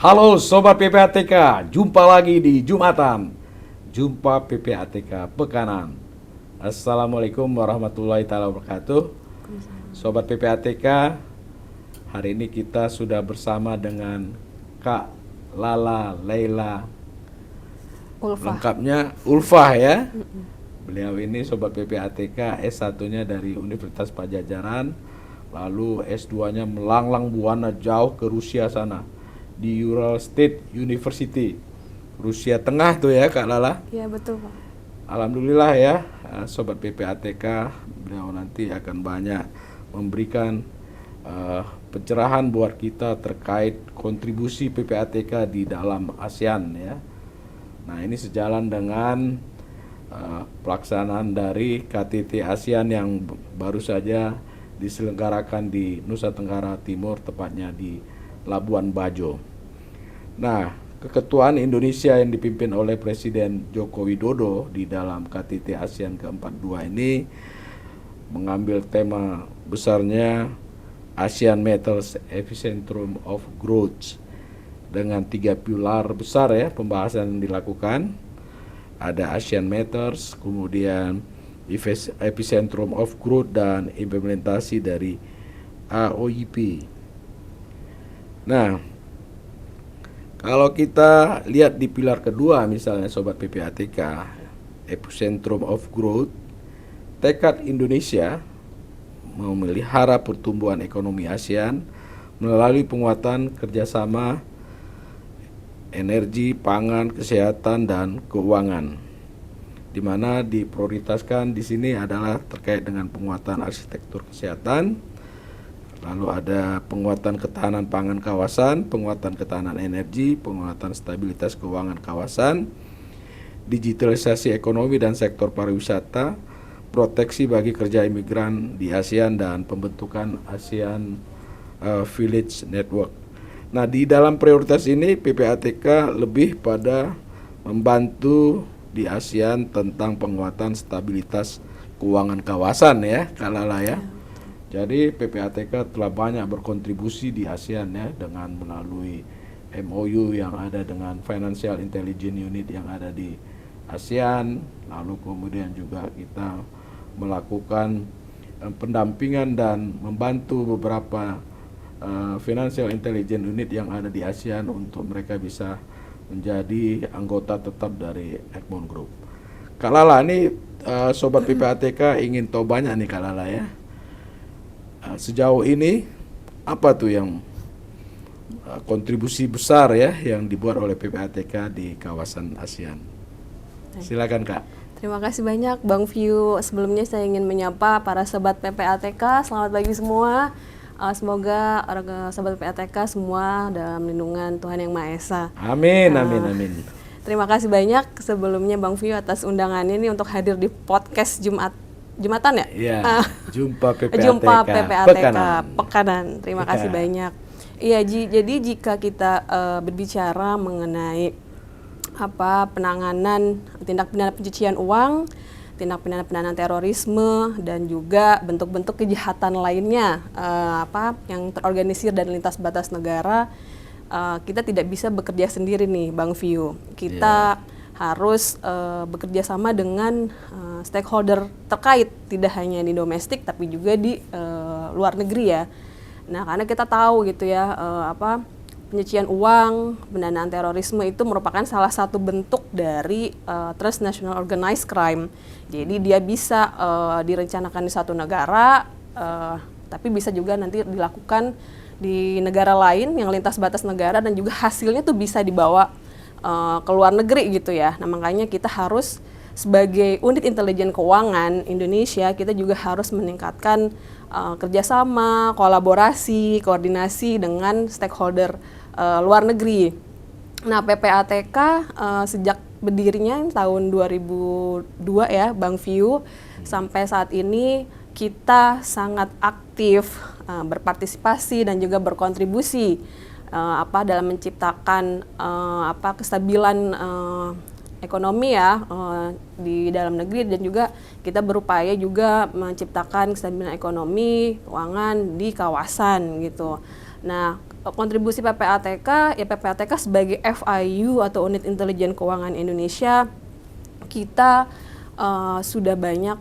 Halo Sobat PPATK, jumpa lagi di Jumatan. Jumpa PPATK Pekanan. Assalamualaikum warahmatullahi taala wabarakatuh. Sobat PPATK, hari ini kita sudah bersama dengan Kak Lala Leila. Ulfa. Lengkapnya Ulfa ya. Beliau ini Sobat PPATK, S1-nya dari Universitas Pajajaran, lalu S2-nya melanglang buana jauh ke Rusia sana, di Ural State University, Rusia Tengah tuh ya Kak Lala. Iya betul Pak. Alhamdulillah ya, Sobat PPATK, beliau nanti akan banyak memberikan pencerahan buat kita terkait kontribusi PPATK di dalam ASEAN ya. Nah ini sejalan dengan pelaksanaan dari KTT ASEAN yang baru saja diselenggarakan di Nusa Tenggara Timur, tepatnya di Labuan Bajo. Nah, keketuaan Indonesia yang dipimpin oleh Presiden Joko Widodo di dalam KTT ASEAN ke-42 ini mengambil tema besarnya ASEAN Matters Epicentrum of Growth dengan 3 pilar besar ya pembahasan yang dilakukan. Ada ASEAN Matters, kemudian Epicentrum of Growth dan implementasi dari AOIP. Nah, kalau kita lihat di pilar kedua misalnya Sobat PPATK, Epicentrum of Growth, tekad Indonesia memelihara pertumbuhan ekonomi ASEAN melalui penguatan kerjasama energi, pangan, kesehatan, dan keuangan, di mana diprioritaskan di sini adalah terkait dengan penguatan arsitektur kesehatan. Lalu ada penguatan ketahanan pangan kawasan, penguatan ketahanan energi, penguatan stabilitas keuangan kawasan, digitalisasi ekonomi dan sektor pariwisata, proteksi bagi kerja imigran di ASEAN, dan pembentukan ASEAN Village Network. Nah, di dalam prioritas ini PPATK lebih pada membantu di ASEAN tentang penguatan stabilitas keuangan kawasan ya, Kak Lala ya. Jadi PPATK telah banyak berkontribusi di ASEAN ya, dengan melalui MOU yang ada dengan Financial Intelligence Unit yang ada di ASEAN, lalu kemudian juga kita melakukan pendampingan dan membantu beberapa Financial Intelligence Unit yang ada di ASEAN untuk mereka bisa menjadi anggota tetap dari Egmont Group. Kak Lala, ini Sobat PPATK ingin tahu banyak nih Kak Lala ya. Sejauh ini apa tuh yang kontribusi besar ya yang dibuat oleh PPATK di kawasan ASEAN? Silakan Kak. Terima kasih banyak Bang View. Sebelumnya saya ingin menyapa para Sobat PPATK. Selamat pagi semua. Semoga Sobat PPATK semua dalam lindungan Tuhan Yang Maha Esa. Amin, amin, amin. Terima kasih banyak sebelumnya Bang View atas undangannya ini untuk hadir di podcast Jumatan ya? Iya, Jumpa PPATK, Jumpa PPATK Pekanan. Terima kasih Ya. banyak. Iya, jadi jika kita berbicara mengenai penanganan tindak pidana pencucian uang, tindak pidana pendanaan terorisme, dan juga bentuk-bentuk kejahatan lainnya yang terorganisir dan lintas batas negara, kita tidak bisa bekerja sendiri nih Bang View. Kita harus bekerja sama dengan stakeholder terkait, tidak hanya di domestik tapi juga di luar negeri ya. Nah, karena kita tahu gitu ya, pencucian uang, pendanaan terorisme itu merupakan salah satu bentuk dari transnational organized crime. Jadi dia bisa direncanakan di satu negara, tapi bisa juga nanti dilakukan di negara lain yang lintas batas negara, dan juga hasilnya tuh bisa dibawa ke luar negeri gitu ya. Nah, makanya kita harus sebagai unit intelijen keuangan Indonesia, kita juga harus meningkatkan kerjasama, kolaborasi, koordinasi dengan stakeholder luar negeri. Nah, PPATK sejak berdirinya tahun 2002 ya Bang View, sampai saat ini kita sangat aktif berpartisipasi dan juga berkontribusi dalam menciptakan kestabilan ekonomi ya di dalam negeri, dan juga kita berupaya juga menciptakan kestabilan ekonomi keuangan di kawasan gitu. Nah, kontribusi PPATK, ya PPATK sebagai FIU atau Unit Intelijen Keuangan Indonesia, kita sudah banyak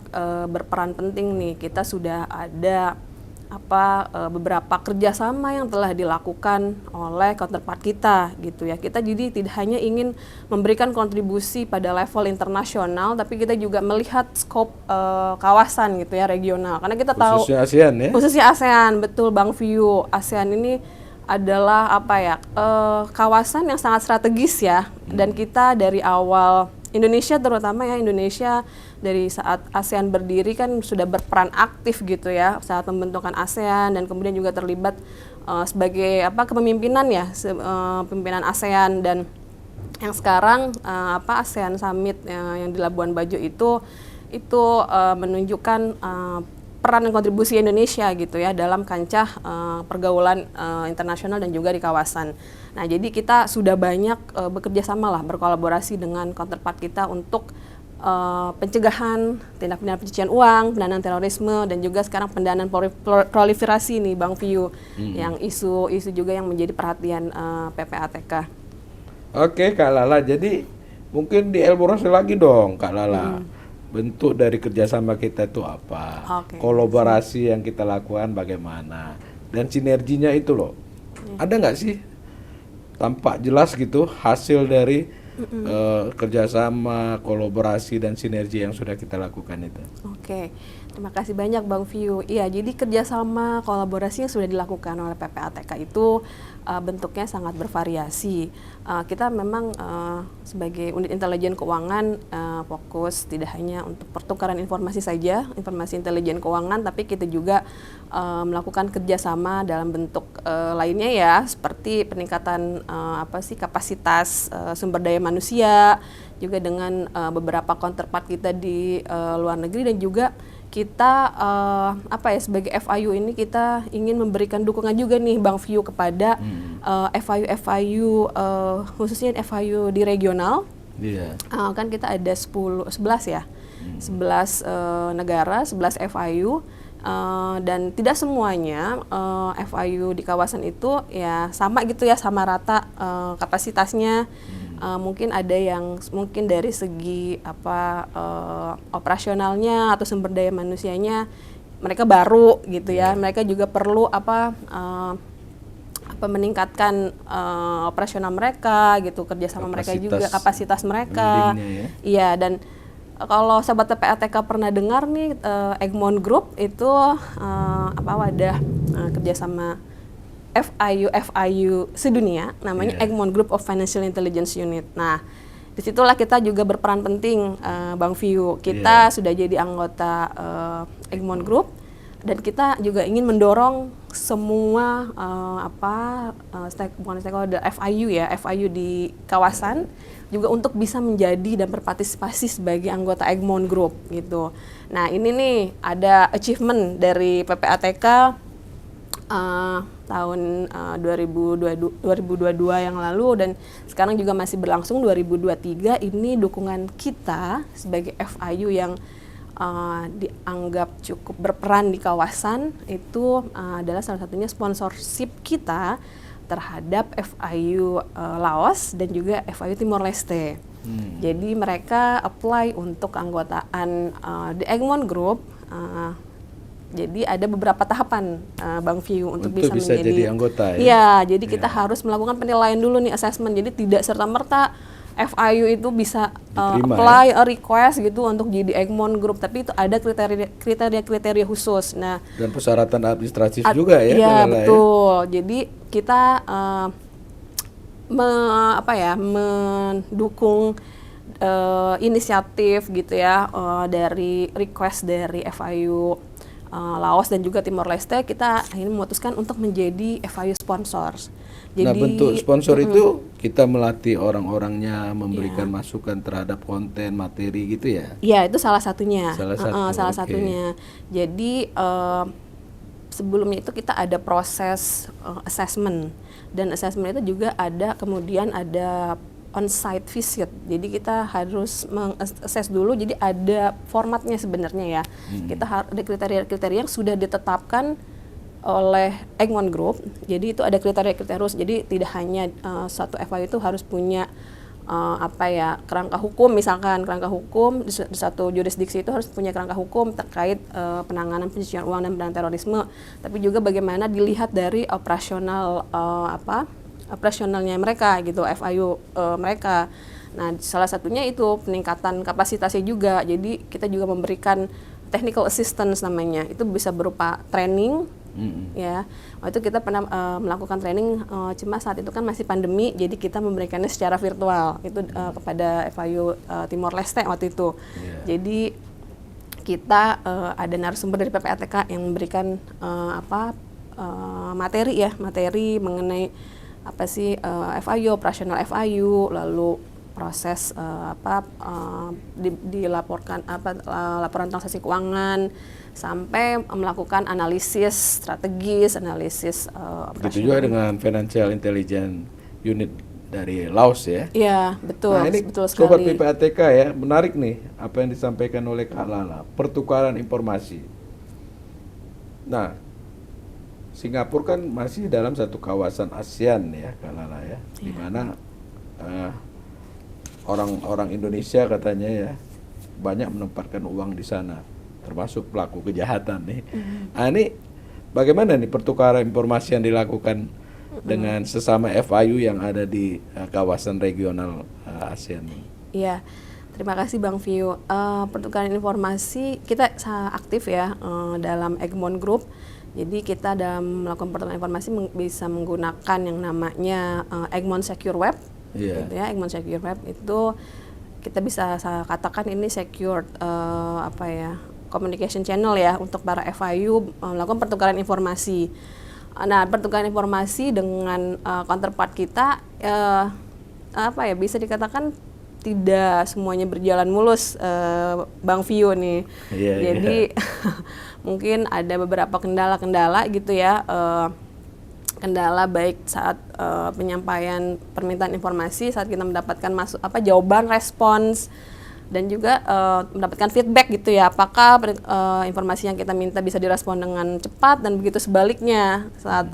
berperan penting nih. Kita sudah ada beberapa kerjasama yang telah dilakukan oleh counterpart kita gitu ya. Kita jadi tidak hanya ingin memberikan kontribusi pada level internasional, tapi kita juga melihat skop kawasan gitu ya, regional. Karena kita tahu khususnya ASEAN ya. Khususnya ASEAN, betul Bang View. ASEAN ini adalah kawasan yang sangat strategis ya. Dan kita dari awal Indonesia terutama ya, Indonesia dari saat ASEAN berdiri kan sudah berperan aktif gitu ya saat pembentukan ASEAN, dan kemudian juga terlibat sebagai kepemimpinan ya, pimpinan ASEAN. Dan yang sekarang ASEAN Summit yang di Labuan Bajo itu menunjukkan peran dan kontribusi Indonesia gitu ya dalam kancah pergaulan internasional dan juga di kawasan. Nah, jadi kita sudah banyak bekerja sama lah, berkolaborasi dengan counterpart kita untuk pencegahan tindak pidana pencucian uang, pendanaan terorisme, dan juga sekarang pendanaan proliferasi nih Bang View, yang isu juga yang menjadi perhatian PPATK. Oke Kak Lala, jadi mungkin dielaborasi lagi dong Kak Lala. Bentuk dari kerjasama kita itu apa? Kolaborasi yang kita lakukan bagaimana? Dan sinerginya itu loh. Ada nggak sih tampak jelas gitu hasil dari kerjasama, kolaborasi, dan sinergi yang sudah kita lakukan itu? Oke, terima kasih banyak Bang View. Iya, jadi kerjasama, kolaborasi yang sudah dilakukan oleh PPATK itu bentuknya sangat bervariasi. Kita memang sebagai unit intelijen keuangan fokus tidak hanya untuk pertukaran informasi saja, informasi intelijen keuangan, tapi kita juga melakukan kerjasama dalam bentuk lainnya ya, seperti peningkatan kapasitas sumber daya manusia, juga dengan beberapa counterpart kita di luar negeri, dan juga kita sebagai FIU ini kita ingin memberikan dukungan juga nih Bang View kepada FIU khususnya FIU di regional. Kan kita ada 11 ya, 11 negara, 11 FIU, dan tidak semuanya FIU di kawasan itu ya sama gitu ya, sama rata kapasitasnya. Mungkin ada yang mungkin dari segi operasionalnya atau sumber daya manusianya mereka baru gitu ya. Mereka juga perlu meningkatkan operasional mereka gitu, kerjasama mereka juga, kapasitas mereka. Iya, dan kalau sahabat PPATK pernah dengar nih Egmont Group itu wadah kerjasama FIU sedunia, namanya Egmont Group of Financial Intelligence Unit. Nah, disitulah kita juga berperan penting, Bang View. Kita sudah jadi anggota Egmont Group, dan kita juga ingin mendorong semua stakeholder FIU di kawasan juga untuk bisa menjadi dan berpartisipasi sebagai anggota Egmont Group gitu. Nah, ini nih ada achievement dari PPATK tahun 2022 yang lalu, dan sekarang juga masih berlangsung 2023. Ini dukungan kita sebagai FIU yang dianggap cukup berperan di kawasan itu adalah salah satunya sponsorship kita terhadap FIU Laos dan juga FIU Timor Leste. Jadi mereka apply untuk keanggotaan di Egmont Group. Jadi ada beberapa tahapan Bang View untuk bisa menjadi anggota ya? Iya, jadi kita harus melakukan penilaian dulu nih, assessment. Jadi tidak serta-merta FIU itu bisa apply request gitu untuk jadi Egmont Group, tapi itu ada kriteria khusus. Nah, dan persyaratan administratif juga ya? Iya, betul. Jadi kita mendukung inisiatif gitu ya dari request dari FIU Laos dan juga Timor Leste. Kita akhirnya memutuskan untuk menjadi FIU sponsors. Jadi, nah, bentuk sponsor itu kita melatih orang-orangnya, memberikan masukan terhadap konten, materi gitu ya? Iya, itu salah satunya. Salah satunya. Jadi sebelumnya itu kita ada proses assessment, dan assessment itu juga kemudian ada on-site visit. Jadi kita harus meng-assess dulu. Jadi ada formatnya sebenarnya ya. Kita ada kriteria-kriteria yang sudah ditetapkan oleh Egmont Group. Jadi itu ada kriteria-kriteria khusus. Jadi tidak hanya satu FIU itu harus punya kerangka hukum, misalkan kerangka hukum di satu jurisdiksi itu harus punya kerangka hukum terkait penanganan pencucian uang dan pendanaan terorisme, tapi juga bagaimana dilihat dari operasionalnya mereka gitu, FIU mereka. Nah, salah satunya itu peningkatan kapasitasnya juga. Jadi kita juga memberikan technical assistance namanya. Itu bisa berupa training. Ya, waktu itu kita pernah melakukan training, cuma saat itu kan masih pandemi, jadi kita memberikannya secara virtual itu kepada FIU Timor Leste waktu itu. Jadi kita ada narasumber dari PPATK yang memberikan materi mengenai apa sih FIU, operasional FIU, lalu proses dilaporkan laporan transaksi keuangan, sampai melakukan analisis strategis, analisis begitu juga dengan Financial Intelligence Unit dari Laos ya. Iya, betul. Nah, ini betul Sobat sekali. PPATK ya, menarik nih apa yang disampaikan oleh Kak Lala, pertukaran informasi. Nah, Singapura kan masih dalam satu kawasan ASEAN ya, Kak Lala ya, di mana orang-orang Indonesia katanya ya banyak menempatkan uang di sana, termasuk pelaku kejahatan nih. Nah, ini bagaimana nih pertukaran informasi yang dilakukan dengan sesama FIU yang ada di kawasan regional ASEAN ini? Iya, terima kasih Bang Vio. Pertukaran informasi kita aktif ya dalam Egmont Group. Jadi kita dalam melakukan pertukaran informasi bisa menggunakan yang namanya Egmont Secure Web. Gitu ya, Egmont Secure Web itu kita bisa katakan ini secure communication channel ya untuk para FIU melakukan pertukaran informasi. Nah, pertukaran informasi dengan counterpart kita bisa dikatakan tidak semuanya berjalan mulus, Bang Vio nih. Jadi mungkin ada beberapa kendala-kendala gitu ya, kendala baik saat penyampaian permintaan informasi, saat kita mendapatkan jawaban, respons, dan juga mendapatkan feedback gitu ya, apakah informasi yang kita minta bisa direspon dengan cepat, dan begitu sebaliknya saat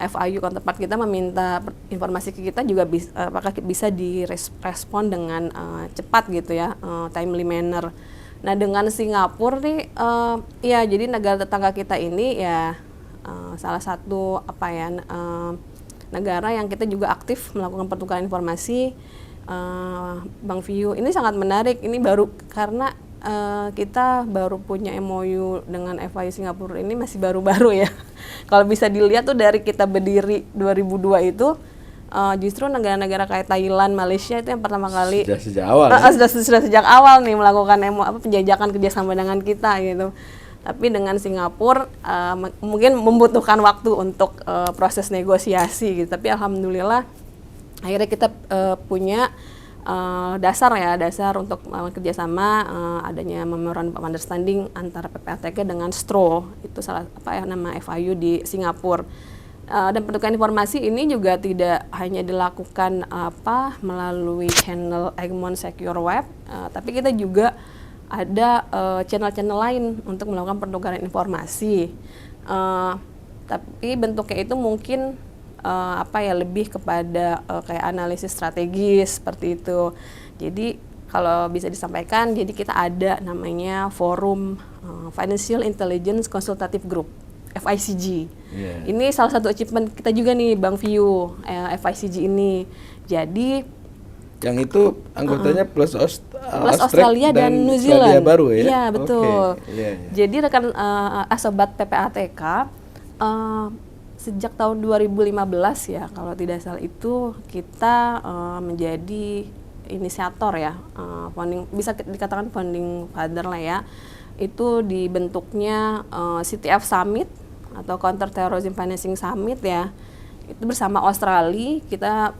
FIU counterpart kita meminta informasi ke kita juga apakah bisa direspon dengan cepat gitu ya, timely manner. Nah, dengan Singapura nih jadi negara tetangga kita ini ya salah satu negara yang kita juga aktif melakukan pertukaran informasi. Bang Vio, ini sangat menarik. Ini baru karena kita baru punya MOU dengan FIU Singapura ini masih baru-baru ya. Kalau bisa dilihat tuh dari kita berdiri 2002 itu justru negara-negara kayak Thailand, Malaysia itu yang pertama kali sejak awal sudah sejak awal nih melakukan penjajakan kerjasama dengan kita gitu. Tapi dengan Singapura mungkin membutuhkan waktu untuk proses negosiasi gitu. Tapi alhamdulillah akhirnya kita punya dasar untuk kerjasama, adanya Memorandum of Understanding antara PPATK dengan STRO, itu nama FIU di Singapura. Dan pertukaran informasi ini juga tidak hanya dilakukan melalui channel Egmont Secure Web, tapi kita juga ada channel-channel lain untuk melakukan pertukaran informasi. Tapi bentuknya itu mungkin lebih kepada kayak analisis strategis seperti itu. Jadi kalau bisa disampaikan, jadi kita ada namanya Forum Financial Intelligence Consultative Group, FICG. Ini salah satu achievement kita juga nih, Bang Vio, FICG ini. Jadi yang itu anggotanya plus Australia dan New Zealand. Baru ya? Iya, betul. Okay. Jadi rekan sobat PPATK, sejak tahun 2015 ya, kalau tidak salah itu kita menjadi inisiator ya, founding, bisa dikatakan founding father lah ya. Itu dibentuknya CTF Summit atau Counter Terrorism Financing Summit ya. Itu bersama Australia kita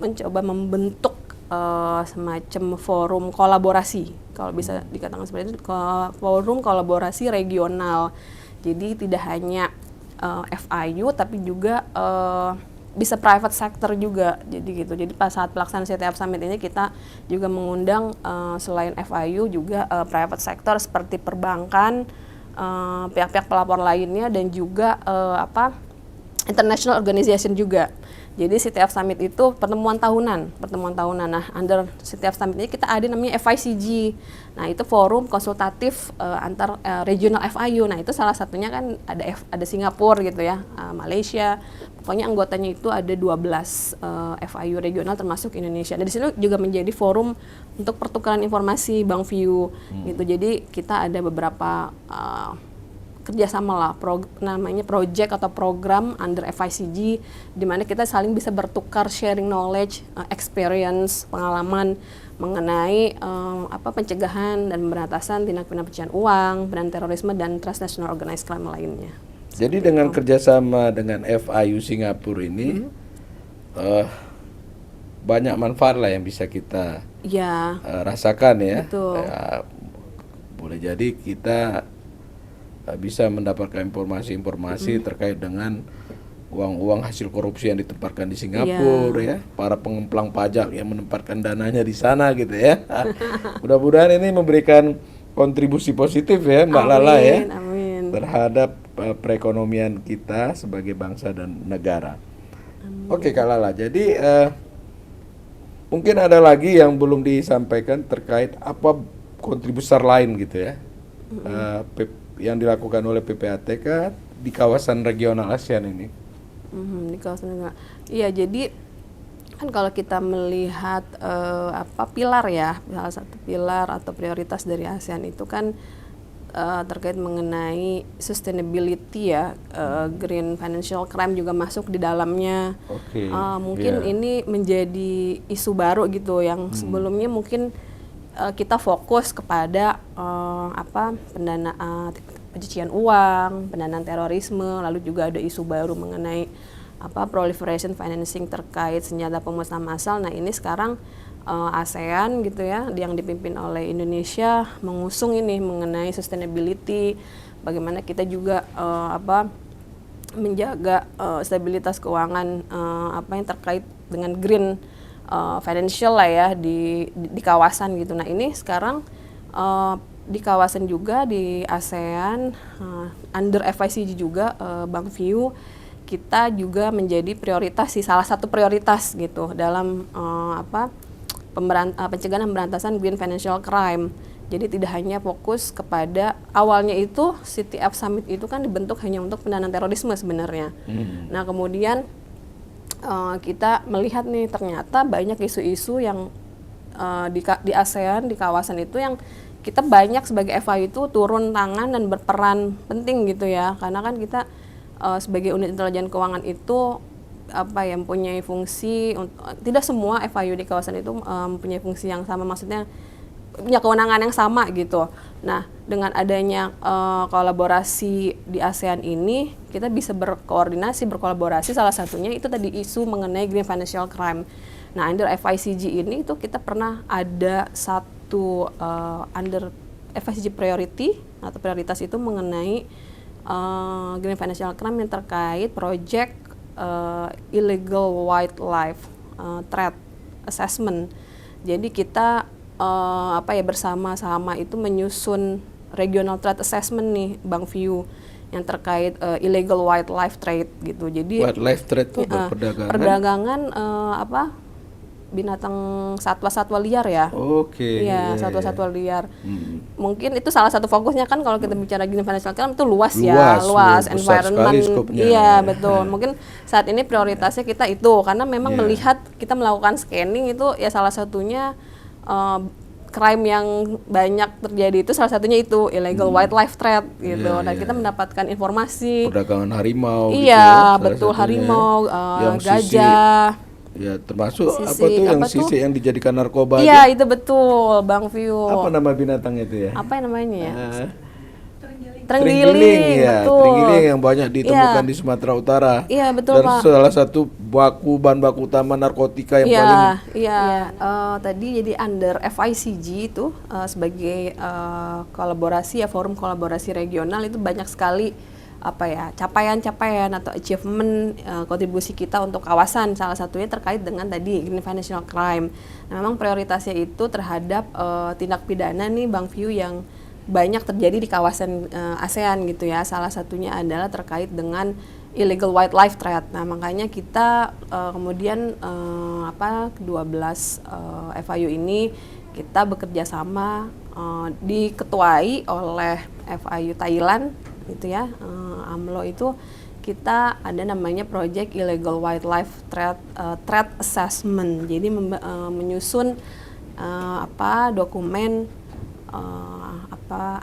mencoba membentuk semacam forum kolaborasi, kalau bisa dikatakan seperti itu, forum kolaborasi regional. Jadi tidak hanya FIU tapi juga bisa private sector juga, jadi gitu. Jadi pas saat pelaksanaan CTF Summit ini kita juga mengundang selain FIU juga private sector seperti perbankan, pihak-pihak pelapor lainnya dan juga international organization juga. Jadi CTF Summit itu pertemuan tahunan. Nah, under CTF Summit ini kita ada namanya FICG. Nah, itu forum konsultatif antar regional FIU. Nah, itu salah satunya kan ada Singapura gitu ya, Malaysia. Pokoknya anggotanya itu ada 12 FIU regional termasuk Indonesia. Nah, di sini juga menjadi forum untuk pertukaran informasi Bang View gitu. Jadi kita ada beberapa kerjasama lah, namanya project atau program under FICG, di mana kita saling bisa bertukar sharing knowledge, experience, pengalaman mengenai pencegahan dan pemberantasan tindak pidana pencucian uang, pendanaan terorisme dan transnational organized crime lainnya. Jadi dengan kerjasama dengan FIU Singapura ini banyak manfaat lah yang bisa kita rasakan ya. Betul. Boleh jadi kita bisa mendapatkan informasi-informasi terkait dengan uang-uang hasil korupsi yang ditempatkan di Singapura ya, para pengemplang pajak yang menempatkan dananya di sana gitu ya. Mudah-mudahan ini memberikan kontribusi positif ya Mbak Lala ya, terhadap perekonomian kita sebagai bangsa dan negara. Oke Kak Lala, jadi mungkin ada lagi yang belum disampaikan terkait apa kontribusi lain gitu ya. Yang dilakukan oleh PPATK di kawasan regional ASEAN ini. Di kawasan regional. Iya, jadi kan kalau kita melihat pilar ya, salah satu pilar atau prioritas dari ASEAN itu kan terkait mengenai sustainability ya, green financial crime juga masuk di dalamnya. Mungkin ini menjadi isu baru gitu yang sebelumnya mungkin kita fokus kepada pencucian uang, pendanaan terorisme, lalu juga ada isu baru mengenai proliferation financing terkait senjata pemusnah massal. Nah, ini sekarang ASEAN gitu ya, yang dipimpin oleh Indonesia mengusung ini mengenai sustainability, bagaimana kita juga menjaga stabilitas keuangan yang terkait dengan green financial lah ya di kawasan gitu. Nah, ini sekarang di kawasan juga di ASEAN under FICG juga Bang View kita juga menjadi prioritas sih, salah satu prioritas gitu dalam pencegahan dan pemberantasan green financial crime. Jadi tidak hanya fokus kepada awalnya itu CTF Summit itu kan dibentuk hanya untuk pendanaan terorisme sebenarnya. Nah, kemudian kita melihat nih ternyata banyak isu-isu yang di ASEAN, di kawasan itu yang kita banyak sebagai FIU itu turun tangan dan berperan penting gitu ya, karena kan kita sebagai unit intelijen keuangan itu mempunyai fungsi, tidak semua FIU di kawasan itu mempunyai fungsi yang sama, maksudnya punya kewenangan yang sama gitu. Nah, dengan adanya kolaborasi di ASEAN ini, kita bisa berkolaborasi, salah satunya itu tadi isu mengenai green financial crime. Nah, under FICG ini itu kita pernah ada satu under FICG priority atau prioritas itu mengenai green financial crime yang terkait project illegal wildlife threat assessment. Jadi kita bersama-sama itu menyusun regional threat assessment nih Bang View yang terkait illegal wildlife trade gitu. Jadi wildlife trade itu perdagangan binatang satwa-satwa liar ya. Iya, satwa-satwa liar. Mungkin itu salah satu fokusnya kan kalau kita bicara green financial crime itu luas environment. Iya, betul. Mungkin saat ini prioritasnya kita itu karena memang melihat kita melakukan scanning itu ya salah satunya crime yang banyak terjadi itu salah satunya itu illegal wildlife trade gitu. Dan kita mendapatkan informasi perdagangan harimau betul, harimau, gajah. Ya, termasuk sisik yang dijadikan narkoba. Iya, itu betul, Bang View. Apa nama binatang itu ya? Apa namanya ya? Terenggiling, betul. Terenggiling yang banyak ditemukan di Sumatera Utara. Iya, betul, Dan Pak. salah satu bahan baku utama narkotika yang paling. Tadi jadi under FICG itu sebagai kolaborasi forum kolaborasi regional itu banyak sekali capaian-capaian atau achievement kontribusi kita untuk kawasan, salah satunya terkait dengan tadi green financial crime. Nah, memang prioritasnya itu terhadap tindak pidana nih Bang View yang banyak terjadi di kawasan ASEAN gitu ya. Salah satunya adalah terkait dengan illegal wildlife trade. Nah, makanya kita kemudian 12 FIU ini kita bekerja sama diketuai oleh FIU Thailand gitu ya. AMLO itu kita ada namanya Project Illegal Wildlife Threat Assessment. Jadi menyusun dokumen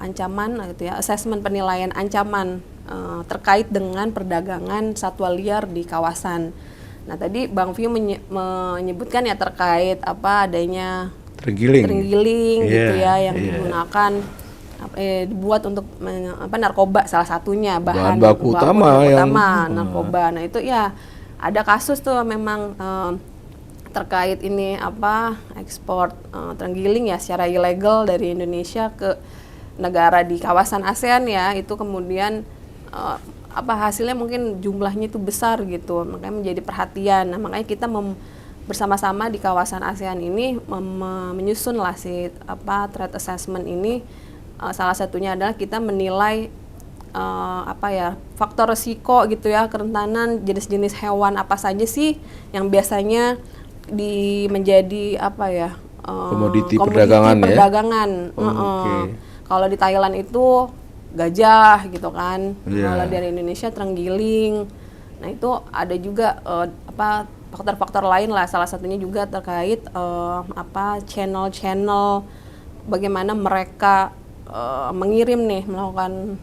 ancaman gitu ya, assessment penilaian ancaman terkait dengan perdagangan satwa liar di kawasan. Nah, tadi Bang View menyebutkan ya terkait adanya terenggiling gitu ya yang digunakan dibuat untuk narkoba, salah satunya bahan baku utama narkoba. Nah, itu ya ada kasus tuh memang terkait ini ekspor terenggiling ya secara ilegal dari Indonesia ke negara di kawasan ASEAN ya, itu kemudian hasilnya mungkin jumlahnya itu besar gitu, makanya menjadi perhatian. Nah, makanya kita bersama-sama di kawasan ASEAN ini menyusun lah si threat assessment ini. Salah satunya adalah kita menilai faktor resiko gitu ya, kerentanan jenis-jenis hewan apa saja sih yang biasanya menjadi komoditi perdagangan ya. Kalau di Thailand itu gajah gitu kan, kalau dari Indonesia terenggiling. Nah, itu ada juga faktor-faktor lain lah, salah satunya juga terkait channel-channel bagaimana mereka melakukan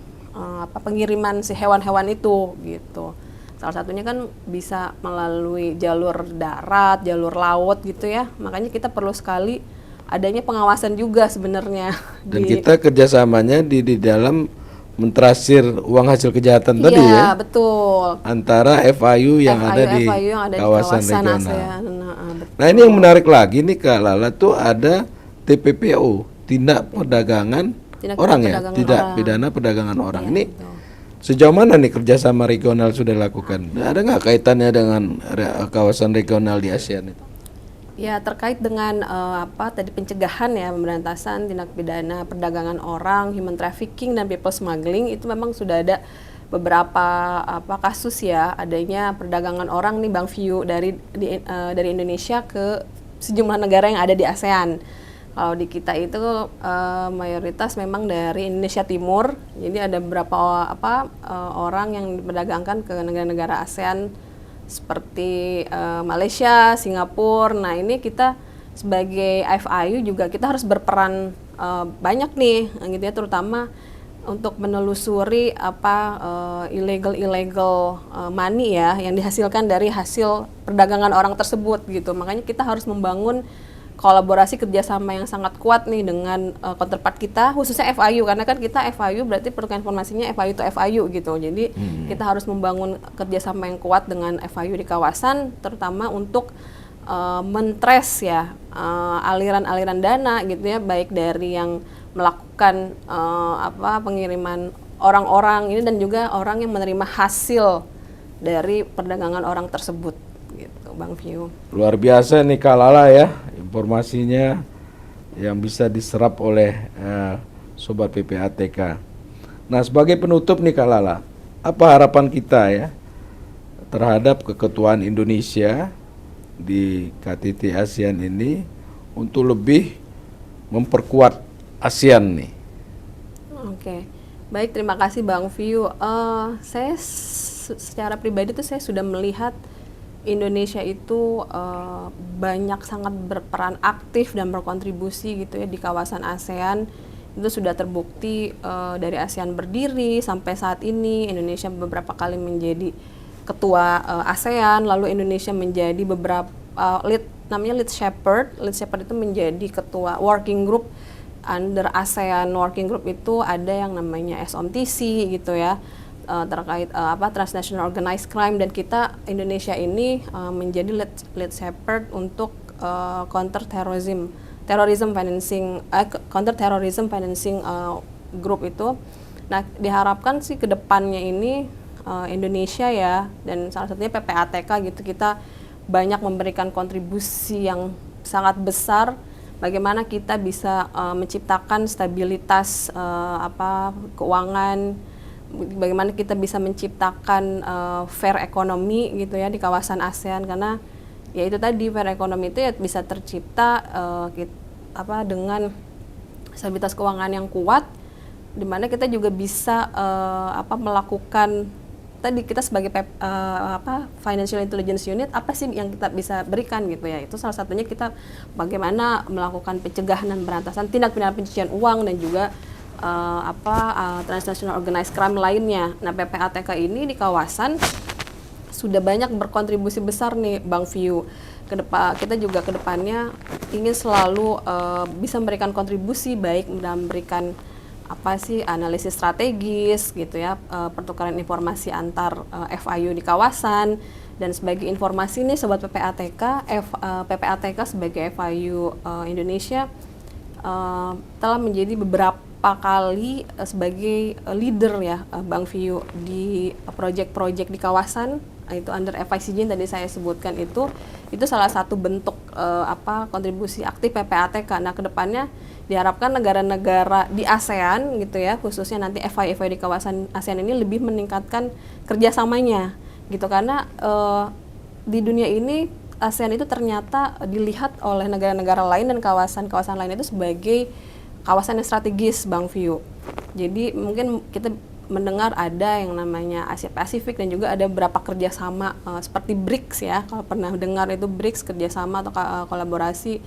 pengiriman si hewan-hewan itu gitu. Salah satunya kan bisa melalui jalur darat, jalur laut gitu ya. Makanya kita perlu sekali adanya pengawasan juga sebenarnya. Dan kita kerjasamanya di dalam mentrasir uang hasil kejahatan tadi ya. Iya, betul. Antara FIU yang ada di kawasan regional. ASEAN. Nah, ini yang menarik lagi nih Kak Lala, tuh ada TPPO, tindak perdagangan orang ya, tidak pidana perdagangan orang. Ini sejauh mana nih kerjasama regional sudah dilakukan? Ada nggak kaitannya dengan kawasan regional di ASEAN itu? Ya, terkait dengan tadi pencegahan ya, pemberantasan tindak pidana perdagangan orang, human trafficking dan people smuggling, itu memang sudah ada beberapa kasus ya adanya perdagangan orang nih Bang View dari Indonesia ke sejumlah negara yang ada di ASEAN. Kalau di kita itu mayoritas memang dari Indonesia Timur. Jadi ada beberapa orang yang diperdagangkan ke negara-negara ASEAN seperti Malaysia, Singapura. Nah, ini kita sebagai FIU juga kita harus berperan banyak nih gitu ya, terutama untuk menelusuri illegal money ya yang dihasilkan dari hasil perdagangan orang tersebut gitu. Makanya kita harus membangun kolaborasi kerjasama yang sangat kuat nih dengan counterpart kita, khususnya FIU, karena kan kita FIU berarti perlu informasinya FIU to FIU gitu. Jadi kita harus membangun kerjasama yang kuat dengan FIU di kawasan, terutama untuk mentrace ya aliran-aliran dana gitu ya, baik dari yang melakukan pengiriman orang-orang ini dan juga orang yang menerima hasil dari perdagangan orang tersebut gitu, Bang View. Luar biasa nih Kak Lala ya, informasinya yang bisa diserap oleh Sobat PPATK. Nah, sebagai penutup nih Kak Lala, apa harapan kita ya terhadap keketuaan Indonesia di KTT ASEAN ini untuk lebih memperkuat ASEAN nih? Oke, baik, terima kasih Bang View. Saya secara pribadi tuh saya sudah melihat Indonesia itu sangat berperan aktif dan berkontribusi gitu ya di kawasan ASEAN. Itu sudah terbukti dari ASEAN berdiri sampai saat ini. Indonesia beberapa kali menjadi ketua ASEAN, lalu Indonesia menjadi beberapa lead shepherd. Lead shepherd itu menjadi ketua working group under ASEAN working group, itu ada yang namanya SOMTC gitu ya. Terkait transnational organized crime, dan kita Indonesia ini menjadi lead shepherd untuk counter terrorism financing group itu. Nah, diharapkan sih ke depannya ini Indonesia ya, dan salah satunya PPATK gitu, kita banyak memberikan kontribusi yang sangat besar bagaimana kita bisa menciptakan stabilitas keuangan, bagaimana kita bisa menciptakan fair ekonomi gitu ya di kawasan ASEAN, karena ya itu tadi fair ekonomi itu ya bisa tercipta dengan stabilitas keuangan yang kuat, di mana kita juga bisa melakukan tadi kita sebagai Financial Intelligence Unit apa sih yang kita bisa berikan gitu ya. Itu salah satunya kita bagaimana melakukan pencegahan dan berantasan tindak pidana pencucian uang dan juga transnational organized crime lainnya. Nah, PPATK ini di kawasan sudah banyak berkontribusi besar nih Bang View. Kita juga kedepannya ingin selalu bisa memberikan kontribusi baik dalam memberikan analisis strategis gitu ya, pertukaran informasi antar FIU di kawasan. Dan sebagai informasi nih Sobat PPATK, PPATK sebagai FIU Indonesia telah menjadi beberapa kali sebagai leader ya Bang View di proyek-proyek di kawasan, itu under FICJ yang tadi saya sebutkan. Itu salah satu bentuk kontribusi aktif PPATK. Nah, kedepannya diharapkan negara-negara di ASEAN gitu ya, khususnya nanti FI di kawasan ASEAN ini lebih meningkatkan kerjasamanya gitu, karena di dunia ini ASEAN itu ternyata dilihat oleh negara-negara lain dan kawasan-kawasan lain itu sebagai kawasan yang strategis Bang View. Jadi mungkin kita mendengar ada yang namanya Asia Pasifik dan juga ada beberapa kerjasama seperti BRICS ya, kalau pernah dengar itu BRICS, kerjasama atau kolaborasi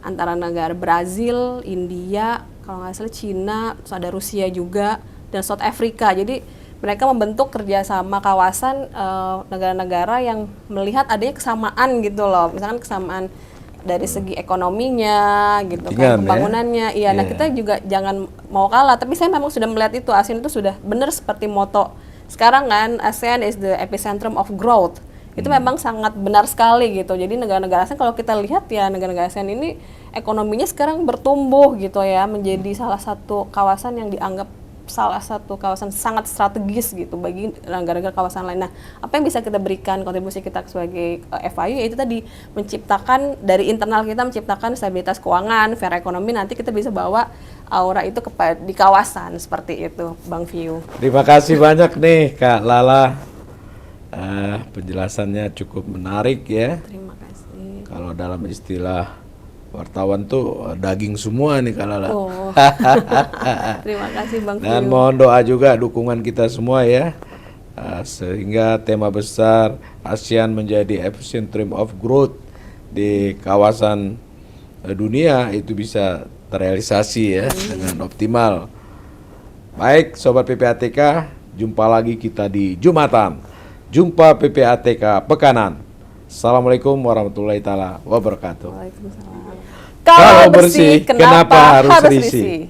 antara negara Brazil, India, kalau nggak salah Cina, terus ada Rusia juga, dan South Africa. Jadi mereka membentuk kerjasama kawasan negara-negara yang melihat adanya kesamaan gitu loh, misalkan kesamaan dari segi ekonominya gitu kan, pembangunannya. Iya, nah kita juga jangan mau kalah, tapi saya memang sudah melihat itu ASEAN itu sudah benar seperti moto sekarang kan, ASEAN is the epicentrum of growth. Itu memang sangat benar sekali gitu. Jadi negara-negara ASEAN kalau kita lihat ya, negara-negara ASEAN ini ekonominya sekarang bertumbuh gitu ya, menjadi salah satu kawasan yang dianggap salah satu kawasan sangat strategis gitu bagi negara-negara kawasan lain. Nah, apa yang bisa kita berikan kontribusi kita sebagai FIU, yaitu tadi menciptakan dari internal kita, menciptakan stabilitas keuangan, fair ekonomi, nanti kita bisa bawa aura itu di kawasan seperti itu, Bang View. Terima kasih banyak nih Kak Lala. Penjelasannya cukup menarik ya. Terima kasih. Kalau dalam istilah wartawan tuh daging semua nih Kak Lala. Oh. Terima kasih Bang View. Dan mohon doa juga dukungan kita semua ya, sehingga tema besar ASEAN menjadi epicentrum of growth di kawasan dunia itu bisa terrealisasi ya dengan optimal. Baik Sobat PPATK, jumpa lagi kita di Jumatan. Jumpa PPATK Pekanan. Assalamualaikum warahmatullahi taala wabarakatuh. Waalaikumsalam. Kalau bersih, kenapa harus risih?